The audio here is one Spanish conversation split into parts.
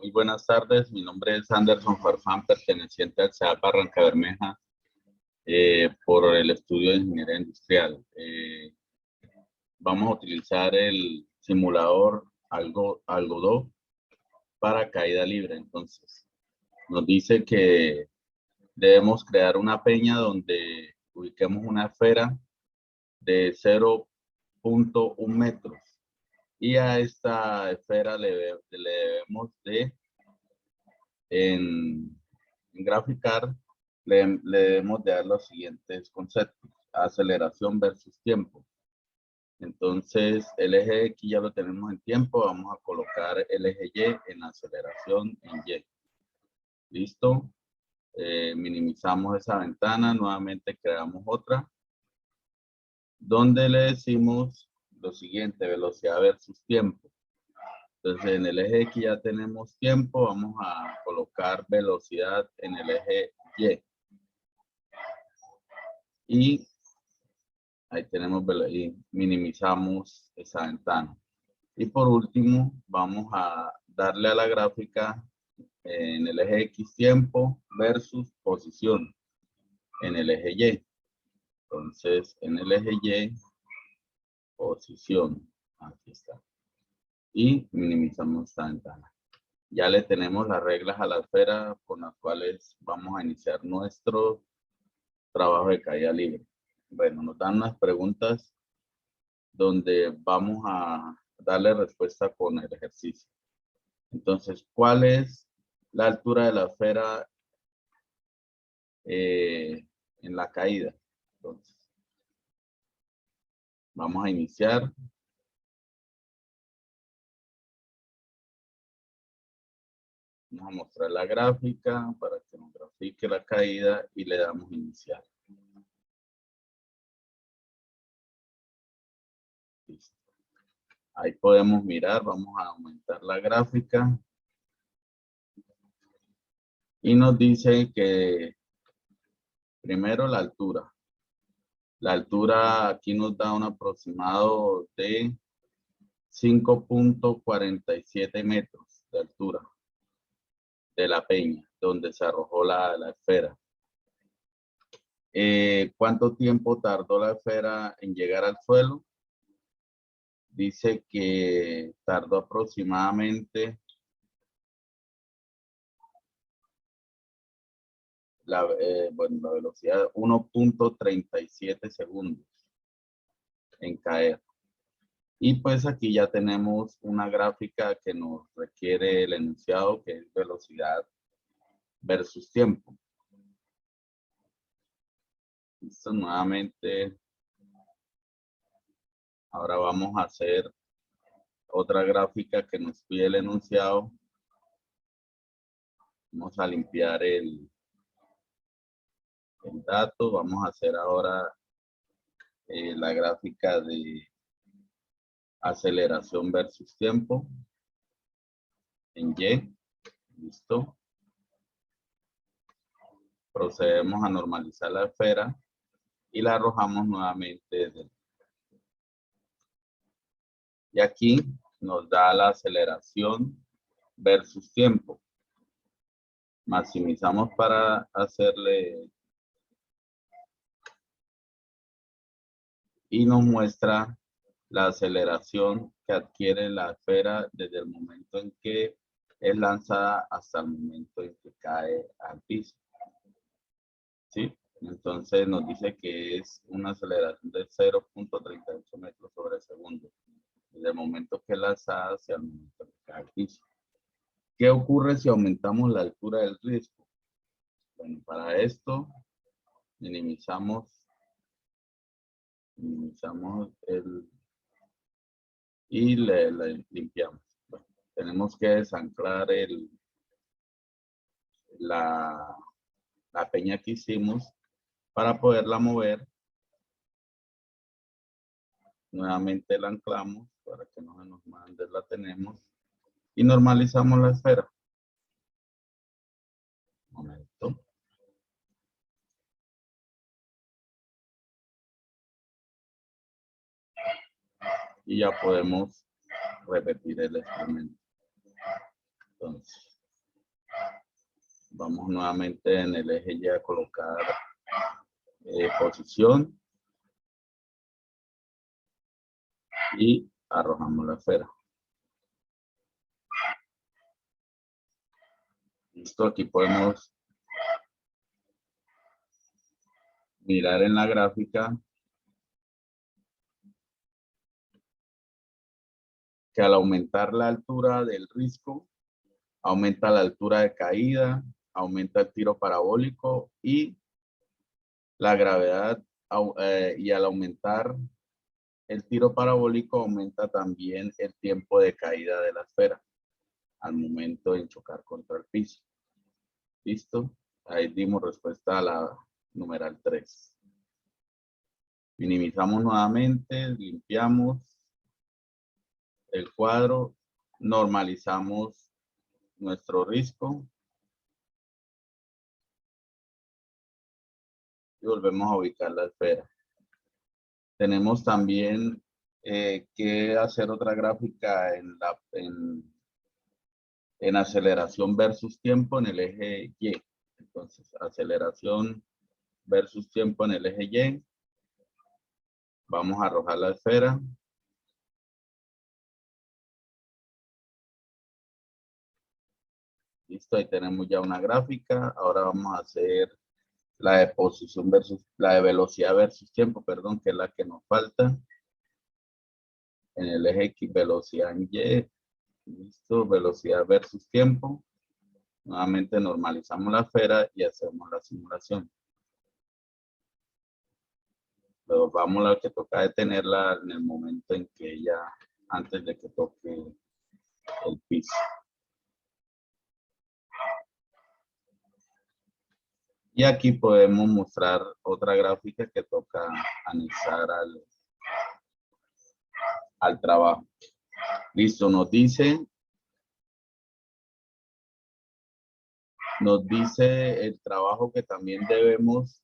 Muy buenas tardes, mi nombre es Anderson Farfán, perteneciente al CEAP Barranca Bermeja, por el estudio de Ingeniería Industrial. Vamos a utilizar el simulador Algodó para caída libre. Entonces, nos dice que debemos crear una peña donde ubiquemos una esfera de 0.1 metros. Y a esta esfera le debemos de en graficar, le debemos de dar los siguientes conceptos: aceleración versus tiempo. Entonces, el eje X ya lo tenemos en tiempo, vamos a colocar el eje Y en aceleración en Y. ¿Listo? Minimizamos esa ventana, nuevamente creamos otra, donde le decimos lo siguiente: velocidad versus tiempo. Entonces, en el eje X ya tenemos tiempo, vamos a colocar velocidad en el eje Y. Y ahí tenemos, y minimizamos esa ventana. Y por último, vamos a darle a la gráfica en el eje X tiempo versus posición en el eje Y. Entonces, en el eje Y, posición, aquí está. Y minimizamos esta ventana. Ya le tenemos las reglas a la esfera con las cuales vamos a iniciar nuestro trabajo de caída libre. Bueno, nos dan unas preguntas donde vamos a darle respuesta con el ejercicio. Entonces, ¿cuál es la altura de la esfera en la caída? Entonces, vamos a iniciar. Vamos a mostrar la gráfica para que nos grafique la caída y le damos iniciar. Listo. Ahí podemos mirar, vamos a aumentar la gráfica. Y nos dice que primero la altura. La altura aquí nos da un aproximado de 5.47 metros de altura de la peña, donde se arrojó la esfera. ¿Cuánto tiempo tardó la esfera en llegar al suelo? Dice que tardó aproximadamente la velocidad 1.37 segundos en caer. Y pues aquí ya tenemos una gráfica que nos requiere el enunciado, que es velocidad versus tiempo. Listo, nuevamente. Ahora vamos a hacer otra gráfica que nos pide el enunciado. Vamos a limpiar el dato. Vamos a hacer ahora la gráfica de aceleración versus tiempo en Y. Listo. Procedemos a normalizar la esfera y la arrojamos nuevamente. Y aquí nos da la aceleración versus tiempo. Maximizamos para hacerle y nos muestra la aceleración que adquiere la esfera desde el momento en que es lanzada hasta el momento en que cae al piso. ¿Sí? Entonces nos dice que es una aceleración de 0.38 metros sobre segundo, desde el momento que es lanzada hacia el momento que cae al piso. ¿Qué ocurre si aumentamos la altura del risco? Bueno, para esto minimizamos el y le limpiamos. Bueno, tenemos que desanclar la peña que hicimos para poderla mover. Nuevamente la anclamos para que no se nos mande, la tenemos y normalizamos la esfera. Un momento. Y ya podemos repetir el experimento. Entonces, Vamos nuevamente en el eje Y a colocar posición y arrojamos la esfera. Listo, aquí podemos mirar en la gráfica que al aumentar la altura del risco, aumenta la altura de caída, aumenta el tiro parabólico y la gravedad, y al aumentar el tiro parabólico aumenta también el tiempo de caída de la esfera al momento de chocar contra el piso. ¿Listo? Ahí dimos respuesta a la numeral 3. Minimizamos nuevamente, limpiamos el cuadro, normalizamos nuestro risco y volvemos a ubicar la esfera. Tenemos también que hacer otra gráfica en aceleración versus tiempo en el eje Y. Entonces, aceleración versus tiempo en el eje Y. Vamos a arrojar la esfera. Listo, ahí tenemos ya una gráfica. Ahora vamos a hacer la de posición versus, la de velocidad versus tiempo, perdón, que es la que nos falta. En el eje X, velocidad en Y. Listo, velocidad versus tiempo. Nuevamente normalizamos la esfera y hacemos la simulación. Pero vamos a la que toca detenerla en el momento en que ella, antes de que toque el piso. Y aquí podemos mostrar otra gráfica que toca anexar al trabajo. Listo, nos dice el trabajo que también debemos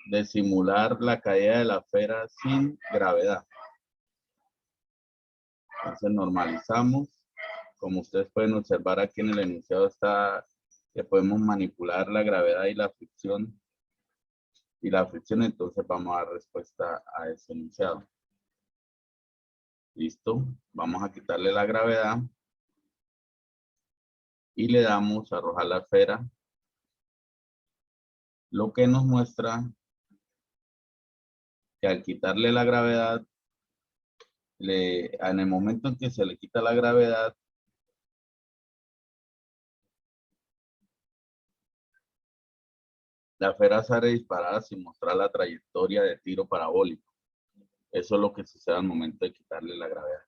de simular la caída de la esfera sin gravedad. Entonces normalizamos. Como ustedes pueden observar aquí en el enunciado está que podemos manipular la gravedad y la fricción. Entonces vamos a dar respuesta a ese enunciado. Listo. Vamos a quitarle la gravedad. Y le damos a arrojar la esfera. Lo que nos muestra que al quitarle la gravedad, en el momento en que se le quita la gravedad, la esfera sale disparada sin mostrar la trayectoria de tiro parabólico. Eso es lo que sucede al momento de quitarle la gravedad.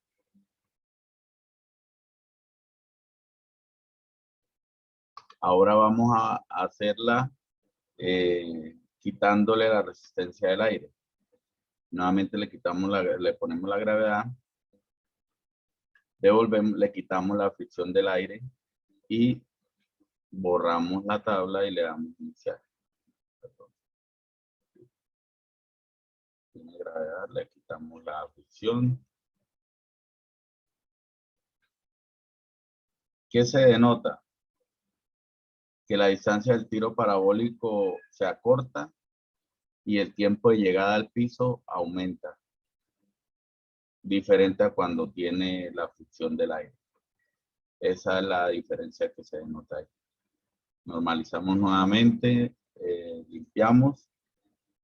Ahora vamos a hacerla quitándole la resistencia del aire. Nuevamente le ponemos la gravedad. Le quitamos la fricción del aire y borramos la tabla y le damos iniciar. Tiene gravedad, le quitamos la fricción. ¿Qué se denota? Que la distancia del tiro parabólico se acorta y el tiempo de llegada al piso aumenta, diferente a cuando tiene la fricción del aire. Esa es la diferencia que se denota ahí. Normalizamos nuevamente, limpiamos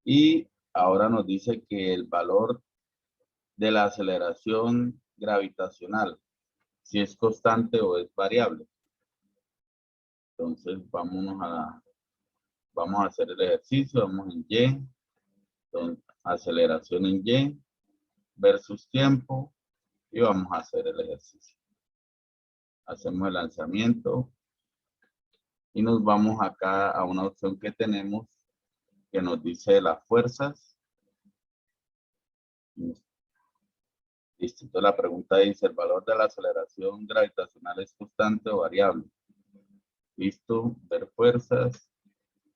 y ahora nos dice que el valor de la aceleración gravitacional, si es constante o es variable. Entonces vamos a hacer el ejercicio, vamos en Y, entonces, aceleración en Y versus tiempo y vamos a hacer el ejercicio. Hacemos el lanzamiento y nos vamos acá a una opción que tenemos que nos dice las fuerzas. Listo, entonces la pregunta dice, ¿el valor de la aceleración gravitacional es constante o variable? Listo, ver fuerzas.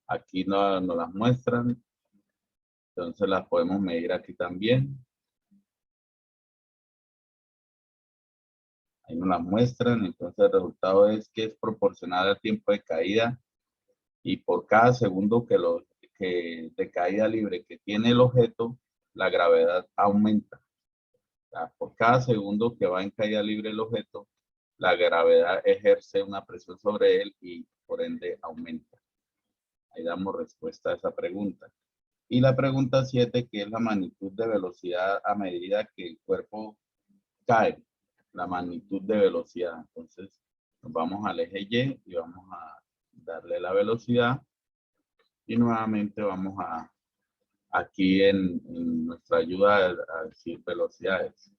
Aquí nos las muestran. Entonces las podemos medir aquí también. Ahí nos la muestran. Entonces el resultado es que es proporcional al tiempo de caída y por cada segundo que de caída libre que tiene el objeto, la gravedad aumenta. O sea, por cada segundo que va en caída libre el objeto, la gravedad ejerce una presión sobre él y por ende aumenta. Ahí damos respuesta a esa pregunta. Y la pregunta 7, que es la magnitud de velocidad a medida que el cuerpo cae. La magnitud de velocidad. Entonces, nos vamos al eje Y y vamos a darle la velocidad. Y nuevamente vamos a, aquí en nuestra ayuda a decir velocidades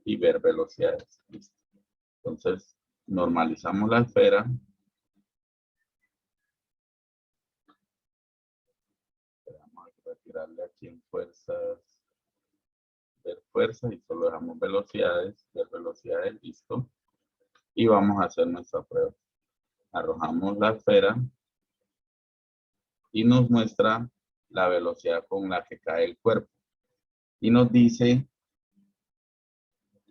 y ver velocidades. Listo. Entonces, normalizamos la esfera. Vamos a retirarle aquí en fuerzas, ver fuerzas y solo dejamos velocidades, ver velocidades, listo. Y vamos a hacer nuestra prueba. Arrojamos la esfera y nos muestra la velocidad con la que cae el cuerpo. Y nos dice,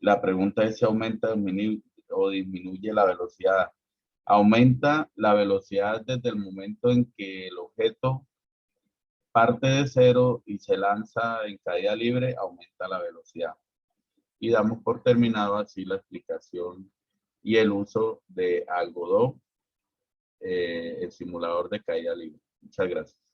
la pregunta es si aumenta o disminuye la velocidad. Aumenta la velocidad desde el momento en que el objeto parte de cero y se lanza en caída libre, aumenta la velocidad. Y damos por terminado así la explicación y el uso de Algodón, el simulador de caída libre. Muchas gracias.